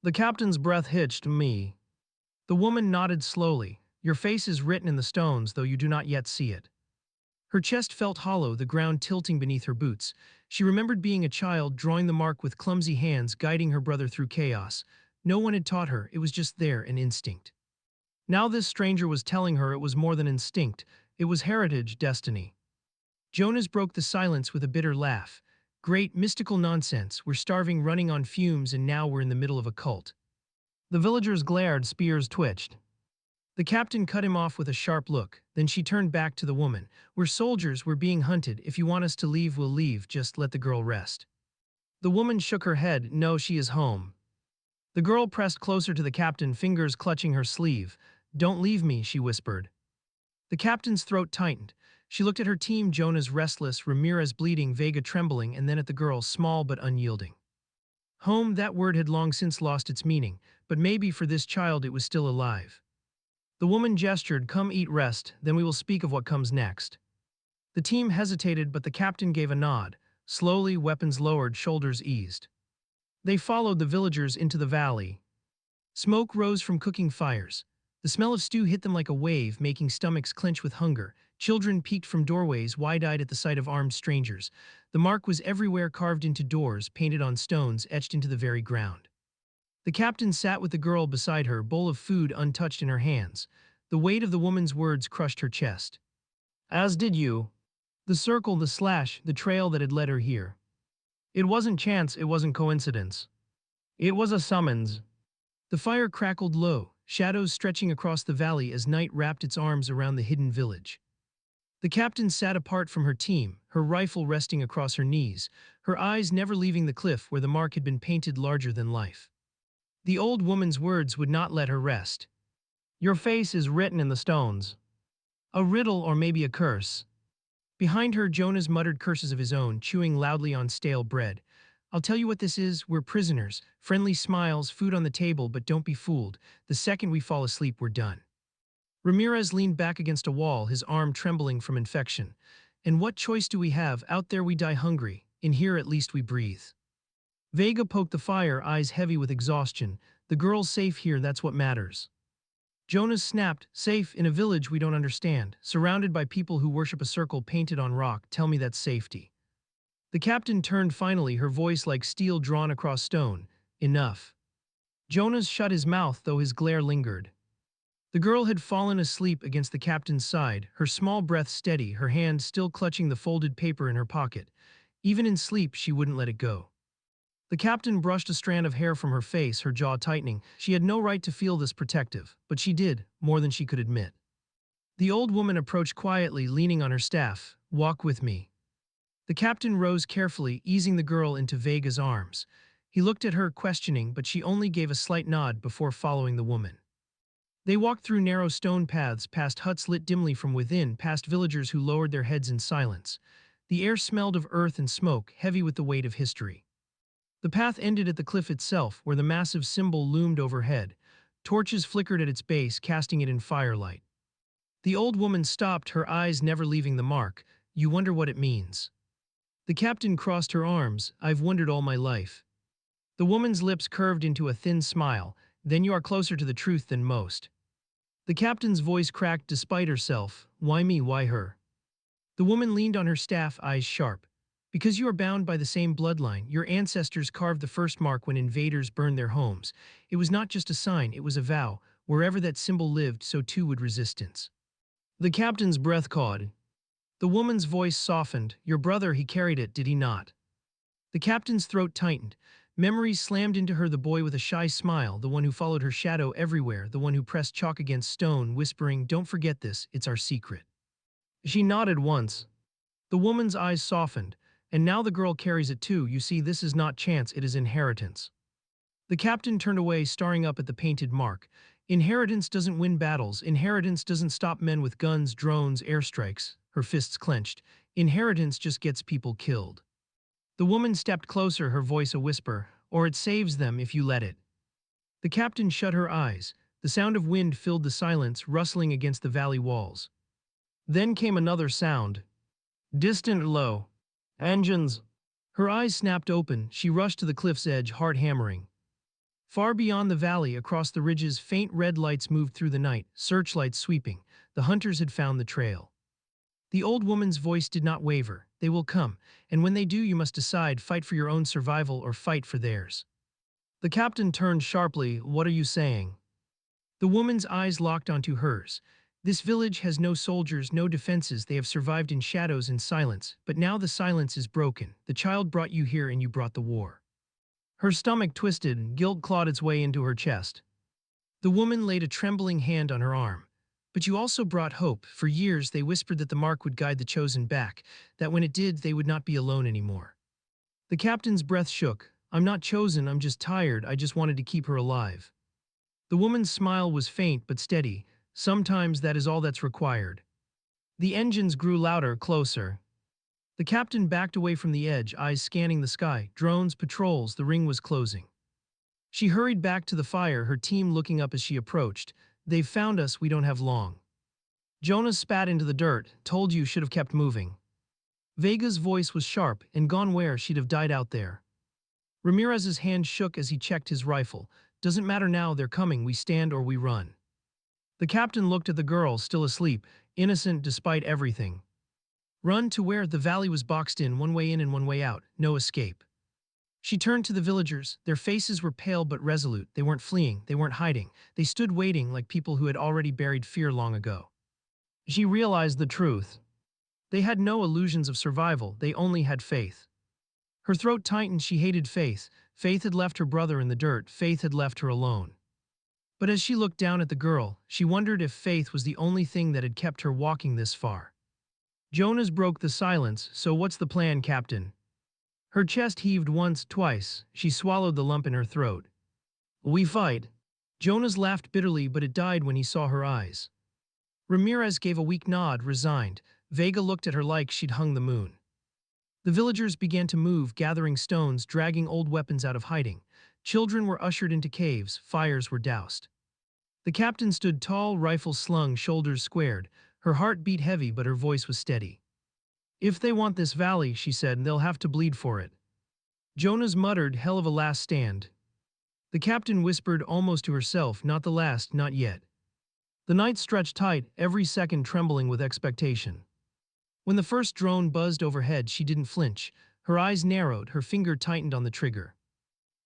A: The captain's breath hitched. Me. The woman nodded slowly. Your face is written in the stones, though you do not yet see it. Her chest felt hollow, the ground tilting beneath her boots. She remembered being a child, drawing the mark with clumsy hands, guiding her brother through chaos. No one had taught her, it was just there, an instinct. Now this stranger was telling her it was more than instinct. It was heritage, destiny. Jonas broke the silence with a bitter laugh. Great, mystical nonsense. We're starving, running on fumes, and now we're in the middle of a cult. The villagers glared, spears twitched. The captain cut him off with a sharp look. Then she turned back to the woman. We're soldiers, we're being hunted. If you want us to leave, we'll leave. Just let the girl rest. The woman shook her head. No, she is home. The girl pressed closer to the captain, fingers clutching her sleeve. Don't leave me, she whispered. The captain's throat tightened. She looked at her team, Jonas restless, Ramirez bleeding, Vega trembling, and then at the girl, small but unyielding. Home, that word had long since lost its meaning, but maybe for this child it was still alive. The woman gestured, come eat, rest, then we will speak of what comes next. The team hesitated, but the captain gave a nod. Slowly, weapons lowered, shoulders eased. They followed the villagers into the valley. Smoke rose from cooking fires. The smell of stew hit them like a wave, making stomachs clench with hunger. Children peeked from doorways, wide-eyed at the sight of armed strangers. The mark was everywhere, carved into doors, painted on stones, etched into the very ground. The captain sat with the girl beside her, bowl of food untouched in her hands. The weight of the woman's words crushed her chest. As did you. The circle, the slash, the trail that had led her here. It wasn't chance, it wasn't coincidence. It was a summons. The fire crackled low, shadows stretching across the valley as night wrapped its arms around the hidden village. The captain sat apart from her team, her rifle resting across her knees, her eyes never leaving the cliff where the mark had been painted larger than life. The old woman's words would not let her rest. Your face is written in the stones. A riddle or maybe a curse. Behind her, Jonas muttered curses of his own, chewing loudly on stale bread. I'll tell you what this is, we're prisoners. Friendly smiles, food on the table, but don't be fooled. The second we fall asleep, we're done. Ramirez leaned back against a wall, his arm trembling from infection. And what choice do we have? Out there we die hungry. In here at least we breathe. Vega poked the fire, eyes heavy with exhaustion. The girl's safe here, that's what matters. Jonas snapped, safe in a village we don't understand, surrounded by people who worship a circle painted on rock. Tell me that's safety. The captain turned finally, her voice like steel drawn across stone. Enough. Jonas shut his mouth, though his glare lingered. The girl had fallen asleep against the captain's side, her small breath steady, her hand still clutching the folded paper in her pocket. Even in sleep, she wouldn't let it go. The captain brushed a strand of hair from her face, her jaw tightening. She had no right to feel this protective, but she did, more than she could admit. The old woman approached quietly, leaning on her staff. Walk with me. The captain rose carefully, easing the girl into Vega's arms. He looked at her, questioning, but she only gave a slight nod before following the woman. They walked through narrow stone paths, past huts lit dimly from within, past villagers who lowered their heads in silence. The air smelled of earth and smoke, heavy with the weight of history. The path ended at the cliff itself, where the massive symbol loomed overhead. Torches flickered at its base, casting it in firelight. The old woman stopped, her eyes never leaving the mark. You wonder what it means. The captain crossed her arms. I've wondered all my life. The woman's lips curved into a thin smile. Then you are closer to the truth than most. The captain's voice cracked despite herself. Why me, why her? The woman leaned on her staff, eyes sharp. Because you are bound by the same bloodline, your ancestors carved the first mark when invaders burned their homes. It was not just a sign, it was a vow. Wherever that symbol lived, so too would resistance. The captain's breath caught. The woman's voice softened. Your brother, he carried it, did he not? The captain's throat tightened. Memories slammed into her, the boy with a shy smile, the one who followed her shadow everywhere, the one who pressed chalk against stone, whispering, don't forget this, it's our secret. She nodded once. The woman's eyes softened. And now the girl carries it too. You see, this is not chance, it is inheritance. The captain turned away, staring up at the painted mark. Inheritance doesn't win battles. Inheritance doesn't stop men with guns, drones, airstrikes. Her fists clenched. Inheritance just gets people killed. The woman stepped closer, her voice a whisper. Or it saves them if you let it. The captain shut her eyes. The sound of wind filled the silence, rustling against the valley walls. Then came another sound. Distant, low. Engines. Her eyes snapped open. She rushed to the cliff's edge, heart hammering. Far beyond the valley, across the ridges, faint red lights moved through the night, searchlights sweeping. The hunters had found the trail. The old woman's voice did not waver. They will come, and when they do, you must decide, fight for your own survival or fight for theirs. The captain turned sharply. What are you saying? The woman's eyes locked onto hers. This village has no soldiers, no defenses. They have survived in shadows and silence, but now the silence is broken. The child brought you here and you brought the war. Her stomach twisted, guilt clawed its way into her chest. The woman laid a trembling hand on her arm. But you also brought hope. For years they whispered that the mark would guide the chosen back, that when it did, they would not be alone anymore. The captain's breath shook. I'm not chosen, I'm just tired. I just wanted to keep her alive. The woman's smile was faint but steady. Sometimes that is all that's required. The engines grew louder, closer. The captain backed away from the edge, eyes scanning the sky. Drones, patrols, the ring was closing. She hurried back to the fire, her team looking up as she approached. They've found us, we don't have long. Jonas spat into the dirt. Told you, should have kept moving. Vega's voice was sharp, and gone where, she'd have died out there. Ramirez's hand shook as he checked his rifle. Doesn't matter now, they're coming, we stand or we run. The captain looked at the girl, still asleep, innocent despite everything. Run to where? The valley was boxed in, one way in and one way out, no escape. She turned to the villagers. Their faces were pale but resolute. They weren't fleeing, they weren't hiding. They stood waiting like people who had already buried fear long ago. She realized the truth. They had no illusions of survival, they only had faith. Her throat tightened, she hated faith. Faith had left her brother in the dirt, faith had left her alone. But as she looked down at the girl, she wondered if faith was the only thing that had kept her walking this far. Jonas broke the silence. So what's the plan, Captain? Her chest heaved once, twice. She swallowed the lump in her throat. We fight. Jonas laughed bitterly, but it died when he saw her eyes. Ramirez gave a weak nod, resigned. Vega looked at her like she'd hung the moon. The villagers began to move, gathering stones, dragging old weapons out of hiding. Children were ushered into caves, fires were doused. The captain stood tall, rifle slung, shoulders squared. Her heart beat heavy, but her voice was steady. If they want this valley, she said, they'll have to bleed for it. Jonas muttered, hell of a last stand. The captain whispered almost to herself, not the last, not yet. The night stretched tight, every second trembling with expectation. When the first drone buzzed overhead, she didn't flinch. Her eyes narrowed, her finger tightened on the trigger.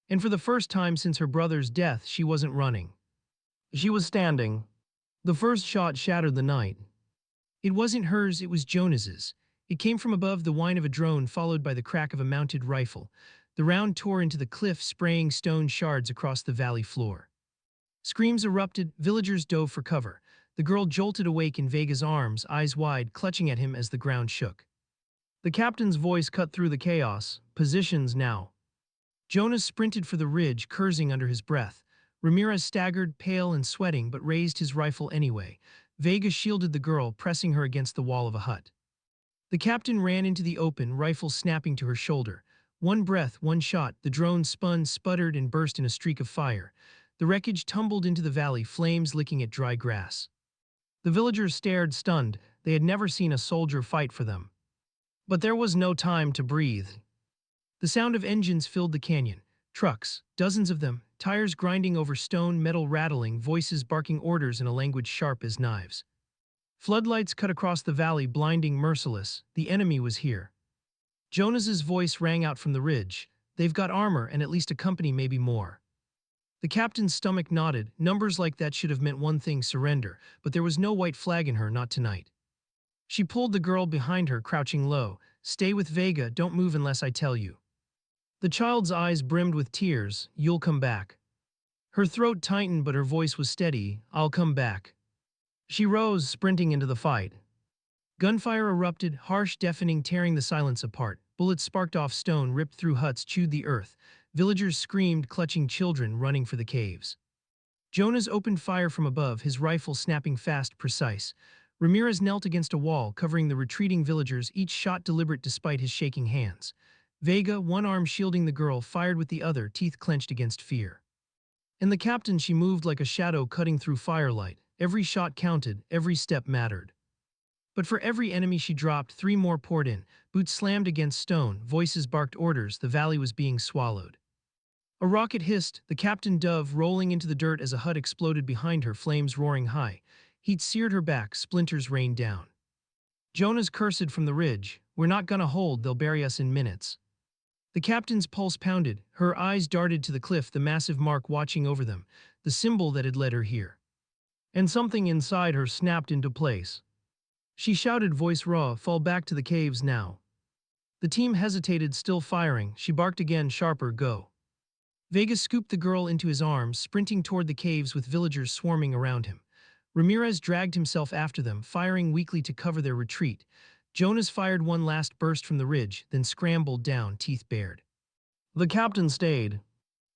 A: And for the first time since her brother's death, she wasn't running. She was standing. The first shot shattered the night. It wasn't hers, it was Jonas's. It came from above, the whine of a drone followed by the crack of a mounted rifle. The round tore into the cliff, spraying stone shards across the valley floor. Screams erupted, villagers dove for cover. The girl jolted awake in Vega's arms, eyes wide, clutching at him as the ground shook. The captain's voice cut through the chaos. Positions now. Jonas sprinted for the ridge, cursing under his breath. Ramirez staggered, pale and sweating, but raised his rifle anyway. Vega shielded the girl, pressing her against the wall of a hut. The captain ran into the open, rifle snapping to her shoulder. One breath, one shot, the drone spun, sputtered, and burst in a streak of fire. The wreckage tumbled into the valley, flames licking at dry grass. The villagers stared, stunned. They had never seen a soldier fight for them. But there was no time to breathe. The sound of engines filled the canyon. Trucks, dozens of them, tires grinding over stone, metal rattling, voices barking orders in a language sharp as knives. Floodlights cut across the valley, blinding, merciless. The enemy was here. Jonas's voice rang out from the ridge. They've got armor and at least a company, maybe more. The captain's stomach nodded. Numbers like that should have meant one thing, surrender, but there was no white flag in her, not tonight. She pulled the girl behind her, crouching low. Stay with Vega, don't move unless I tell you. The child's eyes brimmed with tears. You'll come back. Her throat tightened, but her voice was steady. I'll come back. She rose, sprinting into the fight. Gunfire erupted, harsh, deafening, tearing the silence apart. Bullets sparked off stone, ripped through huts, chewed the earth. Villagers screamed, clutching children, running for the caves. Jonas opened fire from above, his rifle snapping fast, precise. Ramirez knelt against a wall, covering the retreating villagers, each shot deliberate despite his shaking hands. Vega, one arm shielding the girl, fired with the other, teeth clenched against fear. And the captain, she moved like a shadow cutting through firelight. Every shot counted, every step mattered. But for every enemy she dropped, 3 more poured in. Boots slammed against stone, voices barked orders, the valley was being swallowed. A rocket hissed, the captain dove, rolling into the dirt as a hut exploded behind her, flames roaring high. Heat seared her back, splinters rained down. Jonas cursed from the ridge, we're not gonna hold, they'll bury us in minutes. The captain's pulse pounded, her eyes darted to the cliff, the massive mark watching over them, the symbol that had led her here. And something inside her snapped into place. She shouted, voice raw, fall back to the caves now. The team hesitated, still firing. She barked again, sharper, go. Vega scooped the girl into his arms, sprinting toward the caves with villagers swarming around him. Ramirez dragged himself after them, firing weakly to cover their retreat. Jonas fired one last burst from the ridge, then scrambled down, teeth bared. The captain stayed.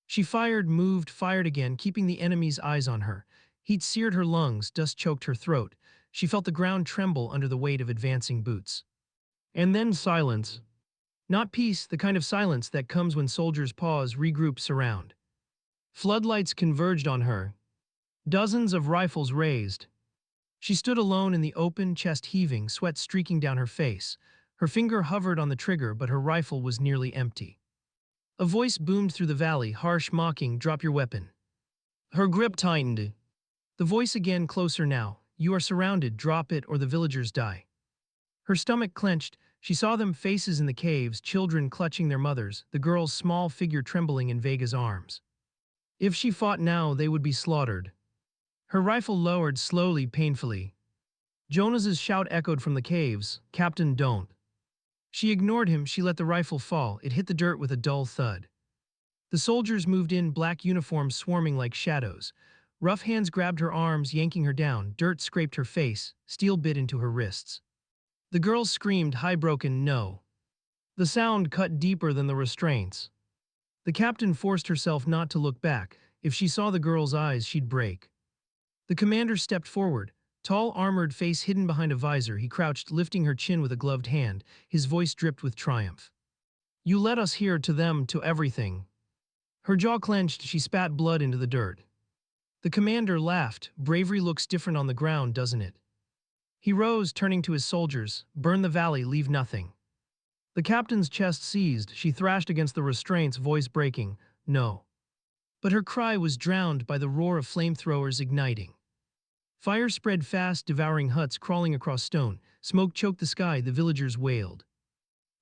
A: She fired, moved, fired again, keeping the enemy's eyes on her. Heat seared her lungs, dust choked her throat. She felt the ground tremble under the weight of advancing boots. And then silence. Not peace, the kind of silence that comes when soldiers pause, regroup, surround. Floodlights converged on her. Dozens of rifles raised. She stood alone in the open, chest heaving, sweat streaking down her face. Her finger hovered on the trigger, but her rifle was nearly empty. A voice boomed through the valley, harsh, mocking, drop your weapon. Her grip tightened. The voice again, closer now. You are surrounded, drop it or the villagers die. Her stomach clenched. She saw them, faces in the caves, children clutching their mothers, the girl's small figure trembling in Vega's arms. If she fought now, they would be slaughtered. Her rifle lowered slowly, painfully. Jonas's shout echoed from the caves, Captain, don't. She ignored him, she let the rifle fall, it hit the dirt with a dull thud. The soldiers moved in, black uniforms swarming like shadows. Rough hands grabbed her arms, yanking her down, dirt scraped her face, steel bit into her wrists. The girl screamed, high broken, no. The sound cut deeper than the restraints. The captain forced herself not to look back. If she saw the girl's eyes, she'd break. The commander stepped forward, tall, armored, face hidden behind a visor. He crouched, lifting her chin with a gloved hand. His voice dripped with triumph. You led us here, to them, to everything. Her jaw clenched, she spat blood into the dirt. The commander laughed. Bravery looks different on the ground, doesn't it? He rose, turning to his soldiers. Burn the valley, leave nothing. The captain's chest seized. She thrashed against the restraints, voice breaking. No. But her cry was drowned by the roar of flamethrowers igniting. Fire spread fast, devouring huts crawling across stone. Smoke choked the sky, the villagers wailed.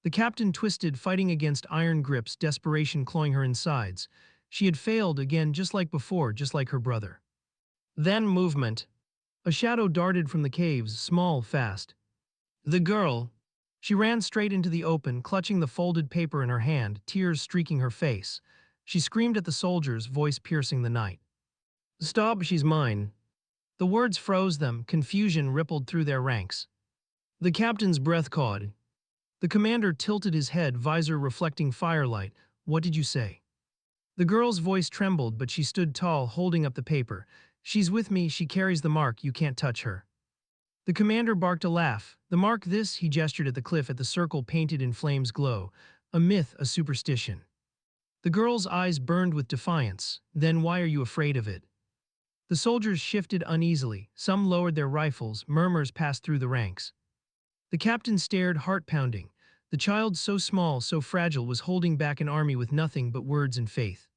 A: The captain twisted, fighting against iron grips, desperation clawing her insides. She had failed again, just like before, just like her brother. Then movement. A shadow darted from the caves, small, fast. The girl. She ran straight into the open, clutching the folded paper in her hand, tears streaking her face. She screamed at the soldiers, voice piercing the night. "Stop, she's mine." The words froze them, confusion rippled through their ranks. The captain's breath caught. The commander tilted his head, visor reflecting firelight. "What did you say?" The girl's voice trembled, but she stood tall, holding up the paper. "She's with me, she carries the mark, you can't touch her." The commander barked a laugh. "The mark this," he gestured at the cliff, at the circle painted in flames glow. "A myth, a superstition." The girl's eyes burned with defiance. "Then why are you afraid of it?" The soldiers shifted uneasily. Some lowered their rifles. Murmurs passed through the ranks. The captain stared, heart pounding. The child, so small, so fragile, was holding back an army with nothing but words and faith.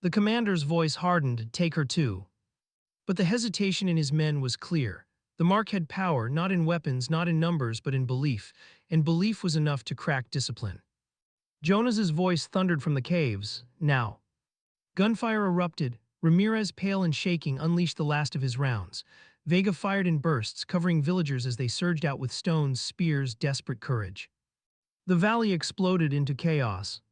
A: The commander's voice hardened. "Take her too." But the hesitation in his men was clear. The mark had power, not in weapons, not in numbers, but in belief, and belief was enough to crack discipline. Jonas's voice thundered from the caves. "Now." Gunfire erupted. Ramirez, pale and shaking, unleashed the last of his rounds. Vega fired in bursts, covering villagers as they surged out with stones, spears, desperate courage. The valley exploded into chaos.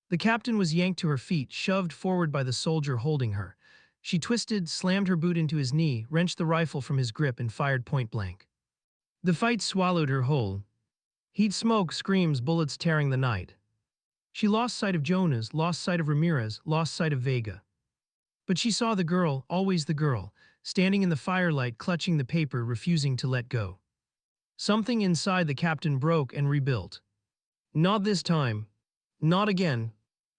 A: The captain was yanked to her feet, shoved forward by the soldier holding her. She twisted, slammed her boot into his knee, wrenched the rifle from his grip, and fired point blank. The fight swallowed her whole. Heat, smoke, screams, bullets tearing the night. She lost sight of Jonas, lost sight of Ramirez, lost sight of Vega. But she saw the girl, always the girl, standing in the firelight, clutching the paper, refusing to let go. Something inside the captain broke and rebuilt. Not this time. Not again.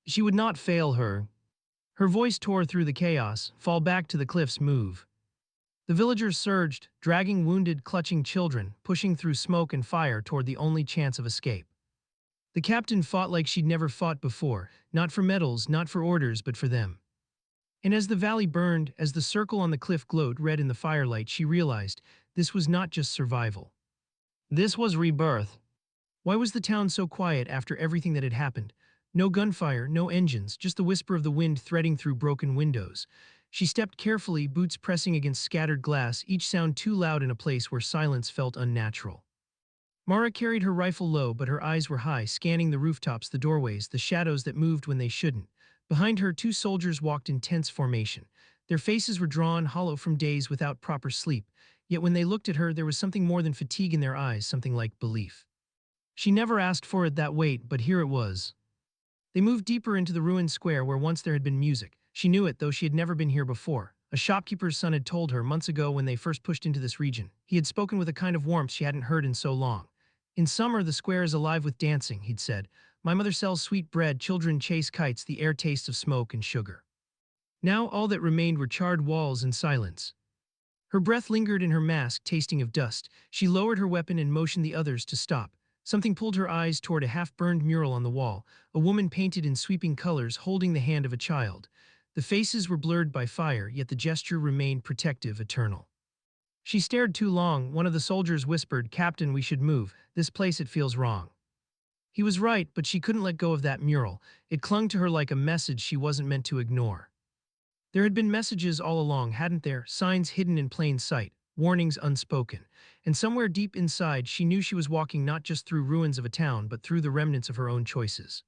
A: She would not fail her. Her voice tore through the chaos. "Fall back to the cliffs, move." The villagers surged, dragging wounded, clutching children, pushing through smoke and fire toward the only chance of escape. The captain fought like she'd never fought before, not for medals, not for orders, but for them. And as the valley burned, as the circle on the cliff glowed red in the firelight, she realized this was not just survival. This was rebirth. Why was the town so quiet after everything that had happened? No gunfire, no engines, just the whisper of the wind threading through broken windows. She stepped carefully, boots pressing against scattered glass, each sound too loud in a place where silence felt unnatural. Mara carried her rifle low, but her eyes were high, scanning the rooftops, the doorways, the shadows that moved when they shouldn't. Behind her, two soldiers walked in tense formation. Their faces were drawn, hollow from days without proper sleep. Yet when they looked at her, there was something more than fatigue in their eyes, something like belief. She never asked for it that way, but here it was. They moved deeper into the ruined square where once there had been music. She knew it, though she had never been here before. A shopkeeper's son had told her months ago when they first pushed into this region. He had spoken with a kind of warmth she hadn't heard in so long. "In summer, the square is alive with dancing," he'd said. "My mother sells sweet bread, children chase kites, the air tastes of smoke and sugar." Now all that remained were charred walls and silence. Her breath lingered in her mask, tasting of dust. She lowered her weapon and motioned the others to stop. Something pulled her eyes toward a half-burned mural on the wall, a woman painted in sweeping colors holding the hand of a child. The faces were blurred by fire, yet the gesture remained protective, eternal. She stared too long. One of the soldiers whispered, "Captain, we should move. This place, it feels wrong." He was right, but she couldn't let go of that mural. It clung to her like a message she wasn't meant to ignore. There had been messages all along, hadn't there? Signs hidden in plain sight, warnings unspoken. And somewhere deep inside, she knew she was walking not just through ruins of a town, but through the remnants of her own choices.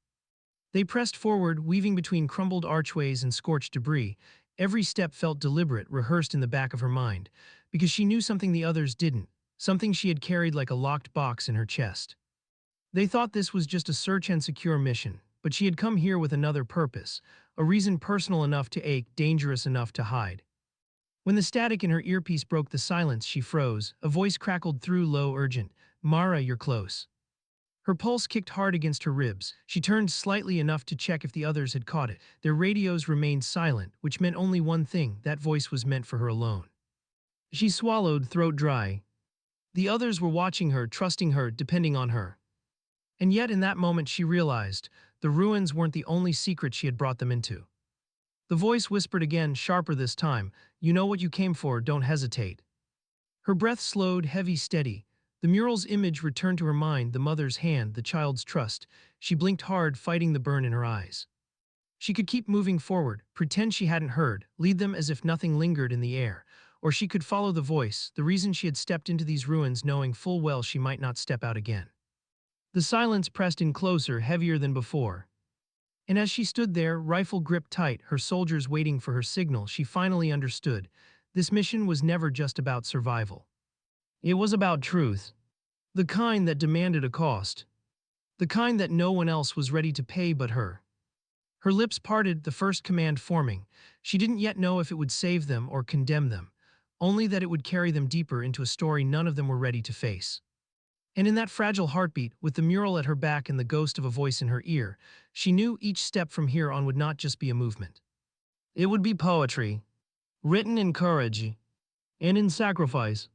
A: They pressed forward, weaving between crumbled archways and scorched debris. Every step felt deliberate, rehearsed in the back of her mind, because she knew something the others didn't, something she had carried like a locked box in her chest. They thought this was just a search and secure mission, but she had come here with another purpose, a reason personal enough to ache, dangerous enough to hide. When the static in her earpiece broke the silence, she froze. A voice crackled through, low, urgent. "Mara, you're close." Her pulse kicked hard against her ribs. She turned slightly enough to check if the others had caught it. Their radios remained silent, which meant only one thing: that voice was meant for her alone. She swallowed, throat dry. The others were watching her, trusting her, depending on her. And yet in that moment she realized the ruins weren't the only secret she had brought them into. The voice whispered again, sharper this time, "You know what you came for, don't hesitate." Her breath slowed, heavy, steady. The mural's image returned to her mind, the mother's hand, the child's trust. She blinked hard, fighting the burn in her eyes. She could keep moving forward, pretend she hadn't heard, lead them as if nothing lingered in the air. Or she could follow the voice, the reason she had stepped into these ruins knowing full well she might not step out again. The silence pressed in closer, heavier than before. And as she stood there, rifle gripped tight, her soldiers waiting for her signal, she finally understood. This mission was never just about survival. It was about truth. The kind that demanded a cost. The kind that no one else was ready to pay but her. Her lips parted, the first command forming. She didn't yet know if it would save them or condemn them, only that it would carry them deeper into a story none of them were ready to face. And in that fragile heartbeat, with the mural at her back and the ghost of a voice in her ear, she knew each step from here on would not just be a movement. It would be poetry, written in courage and in sacrifice.